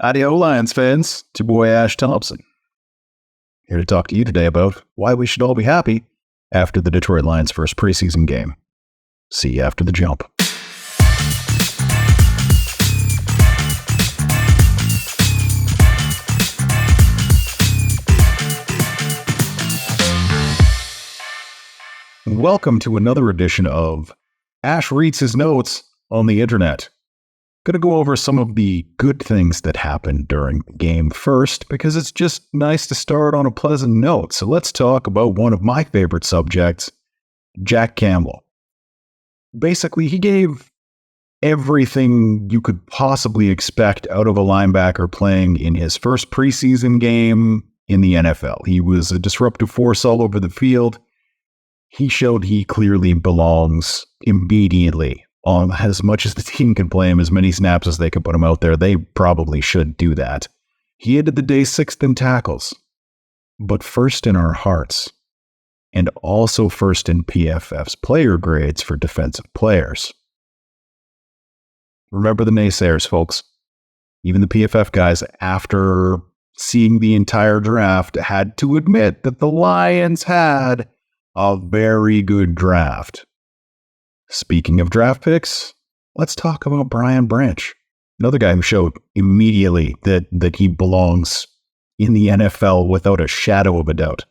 Adios, Lions fans. It's your boy Ash Thompson. Here to talk to you today about why we should all be happy after the Detroit Lions' first preseason game. See you after the jump. Welcome to another edition of Ash Reads His Notes on the Internet. Going to go over some of the good things that happened during the game first, because it's just nice to start on a pleasant note. So let's talk about one of my favorite subjects, Jack Campbell. Basically, he gave everything you could possibly expect out of a linebacker playing in his first preseason game in the NFL. He was a disruptive force all over the field. He showed he clearly belongs immediately. As much as the team can play him, as many snaps as they can put him out there, they probably should do that. He ended the day sixth in tackles, but first in our hearts, and also first in PFF's player grades for defensive players. Remember the naysayers, folks. Even the PFF guys, after seeing the entire draft, had to admit that the Lions had a very good draft. Speaking of draft picks, let's talk about Brian Branch, another guy who showed immediately that he belongs in the NFL without a shadow of a doubt.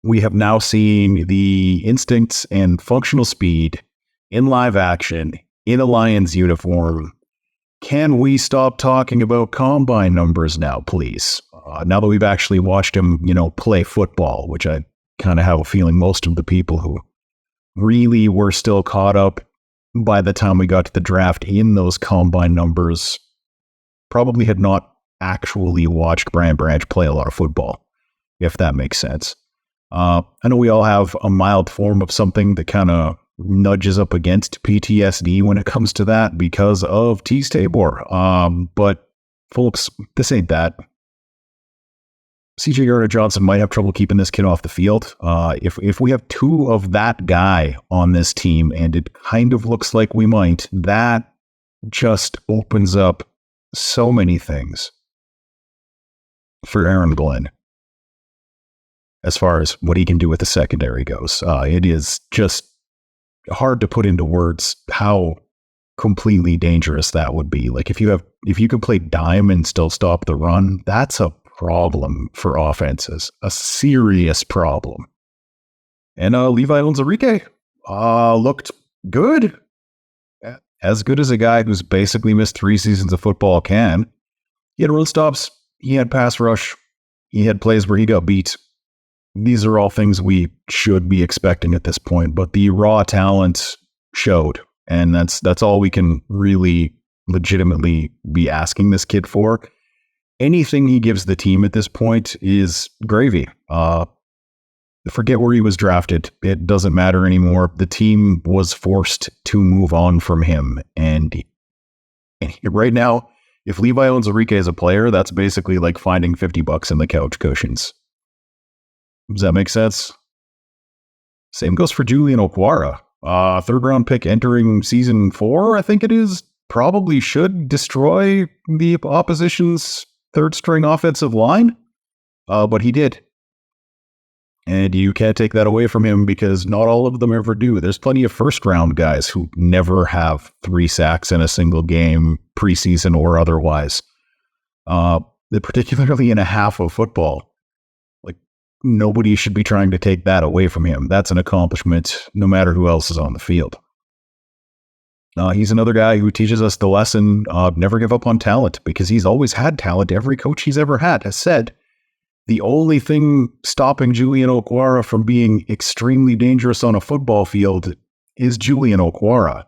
We have now seen the instincts and functional speed in live action in a Lions uniform. Can we stop talking about combine numbers now, please? Now that we've actually watched him, play football, which I kind of have a feeling most of the people who really were still caught up by the time we got to the draft in those combine numbers probably had not actually watched Brian Branch play a lot of football, if that makes sense. I know we all have a mild form of something that kind of nudges up against PTSD when it comes to that because of Tease Tabor. But folks, this ain't that. CJ Gardner-Johnson might have trouble keeping this kid off the field. If we have two of that guy on this team, and it kind of looks like we might, that just opens up so many things for Aaron Glenn as far as what he can do with the secondary goes. It is just hard to put into words how completely dangerous that would be. Like if you could play dime and still stop the run, that's a problem for offenses, a serious problem. And Levi Onwuzurike looked good, as good as a guy who's basically missed 3 seasons of football can. He had run stops, he had pass rush, he had plays where he got beat. These are all things we should be expecting at this point, but the raw talent showed, and that's all we can really legitimately be asking this kid for. Anything he gives the team at this point is gravy. Forget where he was drafted. It doesn't matter anymore. The team was forced to move on from him. And right now, if Levi Onwuzurike is a player, that's basically like finding $50 in the couch cushions. Does that make sense? Same goes for Julian Okwara. Third round pick entering season 4, I think it is. Probably should destroy the opposition's third string offensive line, but he did. And you can't take that away from him because not all of them ever do. There's plenty of first round guys who never have 3 sacks in a single game, preseason or otherwise. Particularly in a half of football. Like, nobody should be trying to take that away from him. That's an accomplishment no matter who else is on the field. He's another guy who teaches us the lesson of never give up on talent, because he's always had talent. Every coach he's ever had has said the only thing stopping Julian Okwara from being extremely dangerous on a football field is Julian Okwara.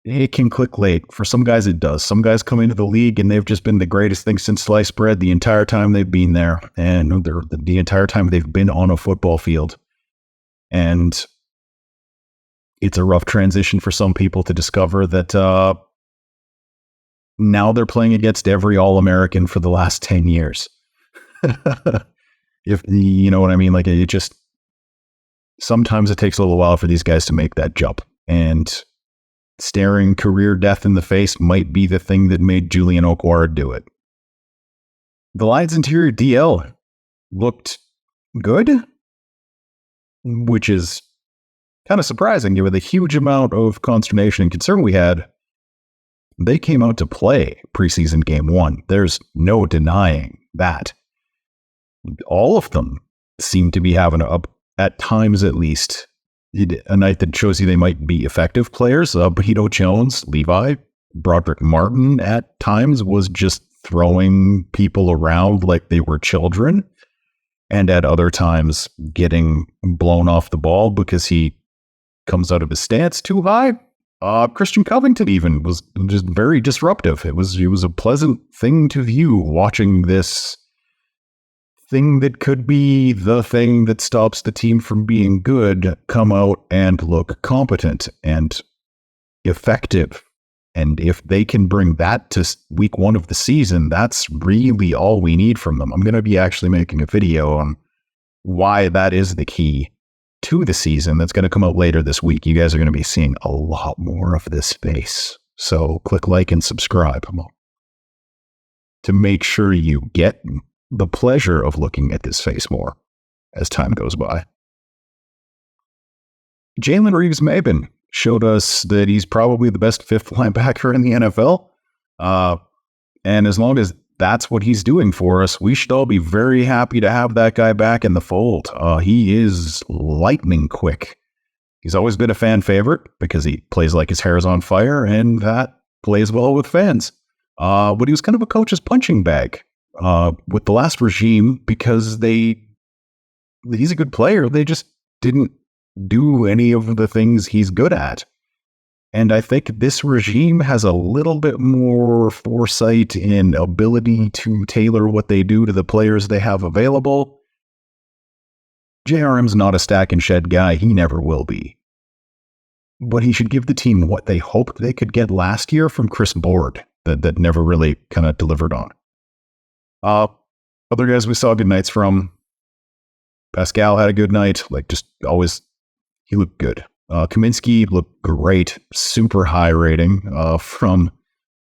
It can click late. For some guys, it does. Some guys come into the league and they've just been the greatest thing since sliced bread the entire time they've been there, and the entire time they've been on a football field. And it's a rough transition for some people to discover that now they're playing against every All-American for the last 10 years. If you know what I mean, like it just, sometimes it takes a little while for these guys to make that jump. And staring career death in the face might be the thing that made Julian Okwara do it. The Lions' interior DL looked good, which is kind of surprising given the huge amount of consternation and concern we had. They came out to play preseason game 1. There's no denying that. All of them seem to be having, at times at least, a night that shows you they might be effective players. Benito Jones, Levi, Broderick Martin at times was just throwing people around like they were children, and at other times getting blown off the ball because he comes out of his stance too high. Christian Covington even was just very disruptive. It was a pleasant thing to view, watching this thing that could be the thing that stops the team from being good come out and look competent and effective. And if they can bring that to week 1 of the season, that's really all we need from them. I'm going to be actually making a video on why that is the key to the season. That's going to come out later this week. You guys are going to be seeing a lot more of this face. So click like and subscribe to make sure you get the pleasure of looking at this face more as time goes by. Jalen Reeves-Maybin showed us that he's probably the best 5th linebacker in the NFL. And as long as that's what he's doing for us, we should all be very happy to have that guy back in the fold. He is lightning quick. He's always been a fan favorite because he plays like his hair is on fire, and that plays well with fans. But he was kind of a coach's punching bag with the last regime because he's a good player. They just didn't do any of the things he's good at. And I think this regime has a little bit more foresight and ability to tailor what they do to the players they have available. JRM's not a stack and shed guy. He never will be. But he should give the team what they hoped they could get last year from Chris Board that never really kind of delivered on. Other guys we saw good nights from. Pascal had a good night. Just always, he looked good. Kaminsky looked great. Super high rating from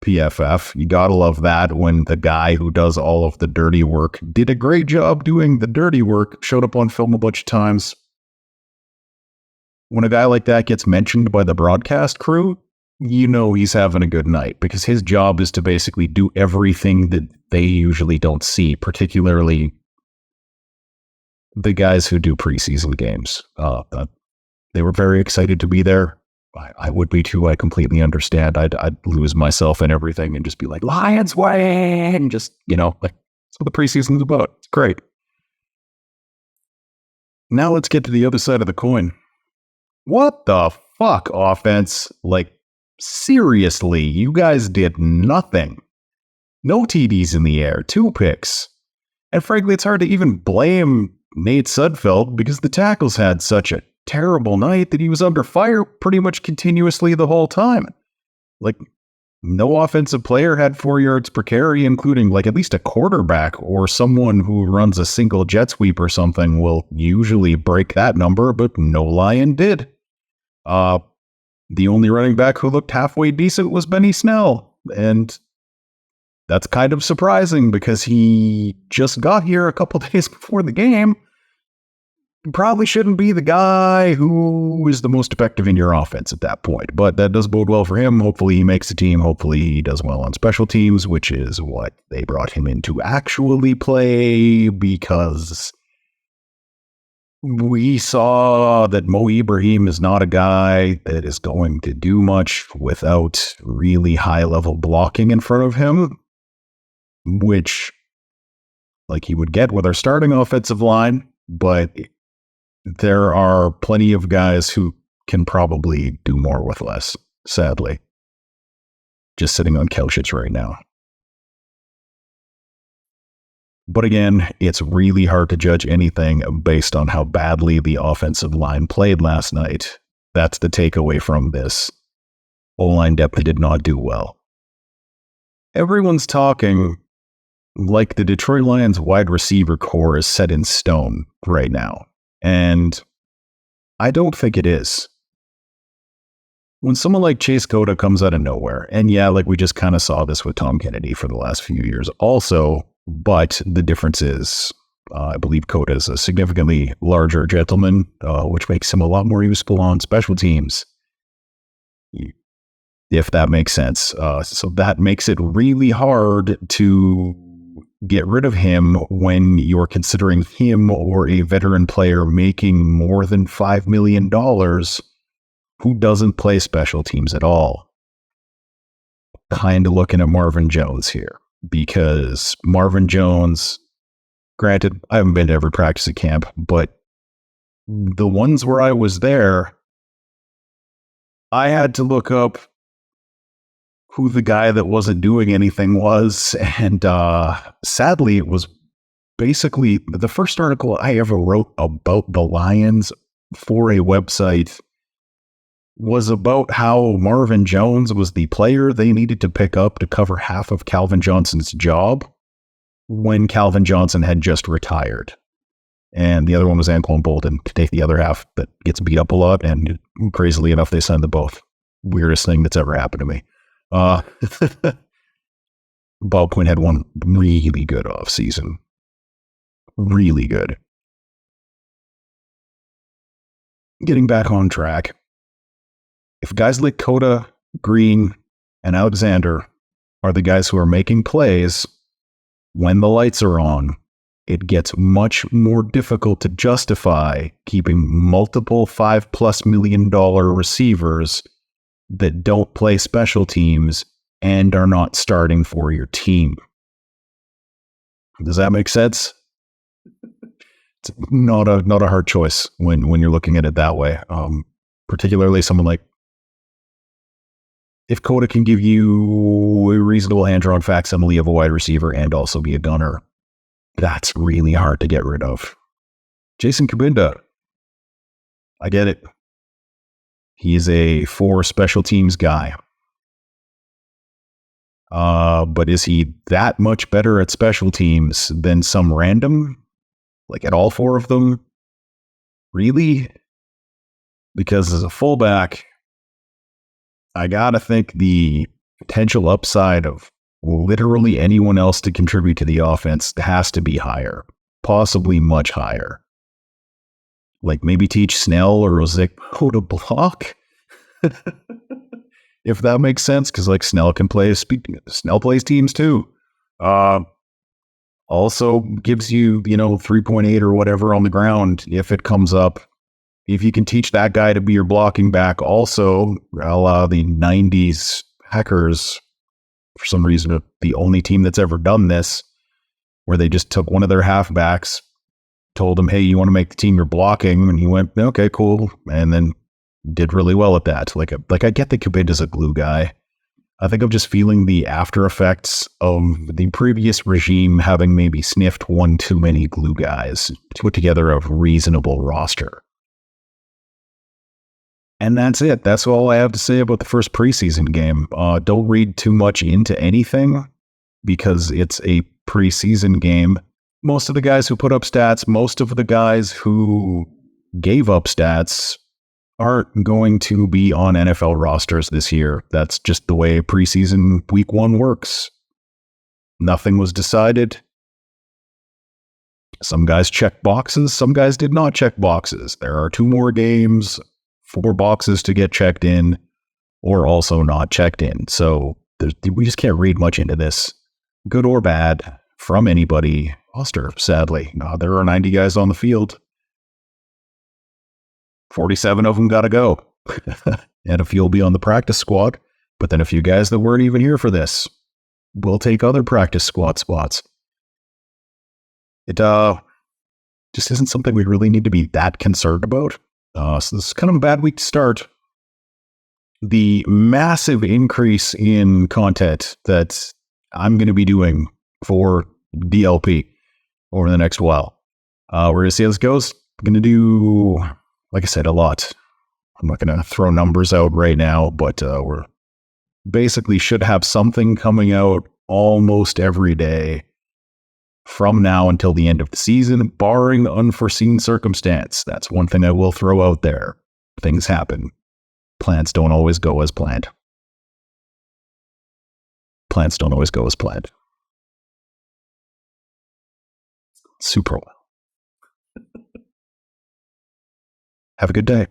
PFF. You gotta love that when the guy who does all of the dirty work did a great job doing the dirty work, showed up on film a bunch of times. When a guy like that gets mentioned by the broadcast crew, you know he's having a good night because his job is to basically do everything that they usually don't see, particularly the guys who do preseason games. They were very excited to be there. I would be too. I completely understand. I'd lose myself in everything and just be like, Lions win! Just, that's what the preseason's about. It's great. Now let's get to the other side of the coin. What the fuck, offense? Seriously, you guys did nothing. No TDs in the air, 2 picks. And frankly, it's hard to even blame Nate Sudfeld because the tackles had such a terrible night that he was under fire pretty much continuously the whole time. No offensive player had 4 yards per carry, including at least a quarterback or someone who runs a single jet sweep or something will usually break that number, but no Lion did. The only running back who looked halfway decent was Benny Snell, and that's kind of surprising because he just got here a couple days before the game. Probably shouldn't be the guy who is the most effective in your offense at that point, but that does bode well for him. Hopefully he makes the team. Hopefully he does well on special teams, which is what they brought him in to actually play, because we saw that Mo Ibrahim is not a guy that is going to do much without really high-level blocking in front of him, which, he would get with our starting offensive line, but there are plenty of guys who can probably do more with less, sadly. Just sitting on couches right now. But again, it's really hard to judge anything based on how badly the offensive line played last night. That's the takeaway from this. O-line depth did not do well. Everyone's talking like the Detroit Lions wide receiver core is set in stone right now. And I don't think it is. when someone like Chase Cota comes out of nowhere, and yeah, like we just kind of saw this with Tom Kennedy for the last few years also, but the difference is, I believe Cota is a significantly larger gentleman, which makes him a lot more useful on special teams, if that makes sense. So that makes it really hard to get rid of him when you're considering him or a veteran player making more than $5 million who doesn't play special teams at all. Kind of looking at Marvin Jones here, because Marvin Jones, granted, I haven't been to every practice at camp, but the ones where I was there, I had to look up who the guy that wasn't doing anything was. And sadly, it was basically the first article I ever wrote about the Lions for a website was about how Marvin Jones was the player they needed to pick up to cover half of Calvin Johnson's job when Calvin Johnson had just retired. And the other one was Anquan Bolden to take the other half that gets beat up a lot. And crazily enough, they signed them both. Weirdest thing that's ever happened to me. Bob Quinn had one really good offseason. Really good. Getting back on track. If guys like Cota, Green, and Alexander are the guys who are making plays when the lights are on, it gets much more difficult to justify keeping multiple $5+ million receivers that don't play special teams and are not starting for your team. Does that make sense? It's not a hard choice when you're looking at it that way. Particularly someone like, if Cota can give you a reasonable hand-drawn facsimile of a wide receiver and also be a gunner, that's really hard to get rid of. Jason Kabinda, I get it. He is a 4 special teams guy. But is he that much better at special teams than some random? Like at all 4 of them? Really? Because as a fullback, I gotta think the potential upside of literally anyone else to contribute to the offense has to be higher. Possibly much higher. Like maybe teach Snell or Ozigbo to block? If that makes sense, because like Snell plays teams too. Also gives you, 3.8 or whatever on the ground if it comes up. If you can teach that guy to be your blocking back, also, a la the 90s Packers, for some reason, the only team that's ever done this, where they just took one of their halfbacks, told him, hey, you want to make the team you're blocking? And he went, okay, cool. And then did really well at that. Like I get that Kabinda's a glue guy. I think I'm just feeling the after effects of the previous regime having maybe sniffed one too many glue guys to put together a reasonable roster. And that's it. That's all I have to say about the first preseason game. Don't read too much into anything because it's a preseason game. Most of the guys who put up stats, most of the guys who gave up stats aren't going to be on NFL rosters this year. That's just the way preseason week 1 works. Nothing was decided. Some guys checked boxes. Some guys did not check boxes. There are 2 more games, 4 boxes to get checked in or also not checked in. So we just can't read much into this, good or bad, from anybody. Roster, sadly. There are 90 guys on the field. 47 of them got to go. And a few will be on the practice squad. But then a few guys that weren't even here for this will take other practice squad spots. It just isn't something we really need to be that concerned about. So this is kind of a bad week to start. The massive increase in content that I'm going to be doing for DLP over the next while. We're going to see how this goes. I'm going to do, like I said, a lot. I'm not going to throw numbers out right now, but we're basically should have something coming out almost every day from now until the end of the season, barring unforeseen circumstance. That's one thing I will throw out there. Things happen. Plans don't always go as planned. Plans don't always go as planned. Super well. Have a good day.